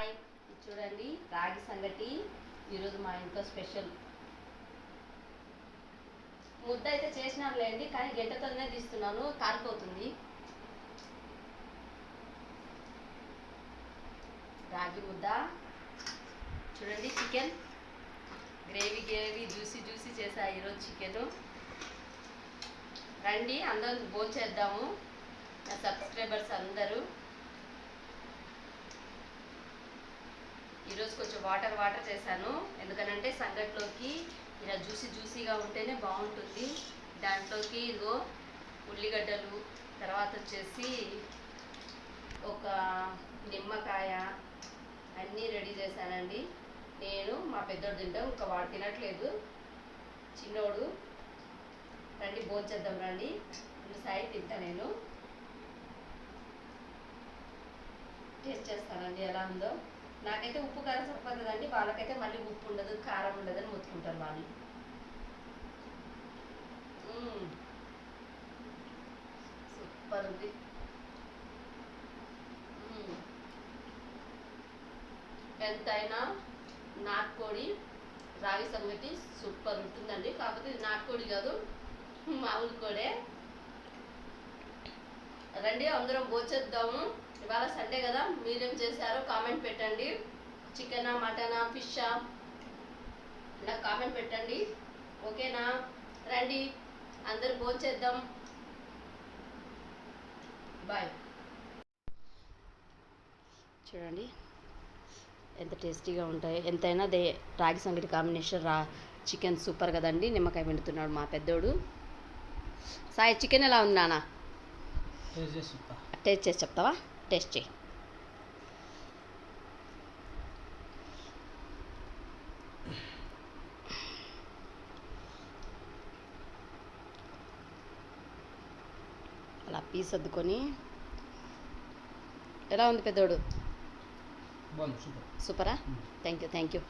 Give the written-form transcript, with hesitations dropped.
Hi, ఇది చూడండి రాగి సంగటి. ఈరోజు మా ఇంట్లో స్పెషల్. ముద్ద అయితే చేసినానులేండి, కానీ గంటతోనే తీస్తున్నాను, కారిపోతుంది. రాగి ముద్ద చూడండి. చికెన్ గ్రేవీ జ్యూసీ చేసా ఈరోజు చికెన్. రండి అందరం భోంచేద్దాము, నా సబ్స్క్రైబర్స్ అందరూ. ఈరోజు కొంచెం వాటర్ చేశాను, ఎందుకనంటే సంగట్లోకి ఇలా జ్యూసీగా ఉంటేనే బాగుంటుంది. దాంట్లోకి ఇదిగో ఉల్లిగడ్డలు, తర్వాత వచ్చేసి ఒక నిమ్మకాయ అన్నీ రెడీ చేశానండి. నేను మా పెద్దోడు తింటాం, ఇంకా వాడు తినట్లేదు, చిన్నోడు. రండి భోంచేద్దాం రండి. సాయి తింటా, నేను టేస్ట్ చేస్తానండి ఎలా ఉందో. నాకైతే ఉప్పు కారం సరిపోతుందండి, వాళ్ళకైతే మళ్ళీ ఉప్పు ఉండదు కారం ఉండదని మొత్తుకుంటారు వాళ్ళు. సూపర్ ఉంది. ఎంతైనా నాటుకోడి రాగి సంగటి సూపర్ ఉంటుందండి. కాకపోతే ఇది నాటుకోడి కాదు, మామూలు కోడే. రండి అందరం భోంచేద్దాము. ఇవాళ సండే కదా, మీరేం చేశారో కామెంట్ పెట్టండి. చికెనా, మటనా, ఫిషా, నాకు కామెంట్ పెట్టండి, ఓకేనా? రండి అందరు భోంచేద్దాం. బాయ్. చూడండి ఎంత టేస్టీగా ఉంటాయి. ఎంతైనా రాగి సంగటి కాంబినేషన్ చికెన్ సూపర్ కదండి. నిమ్మకాయ పిండుతున్నాడు మా పెద్దోడు. సాయి చికెన్ ఎలా ఉంది నాన్న? టేస్ట్ చేసి చెప్తావా? టేస్ట్ చేయి. అలా పీస్ అద్దుకొని. ఎలా ఉంది పెద్దోడు? సూపరా? Thank you.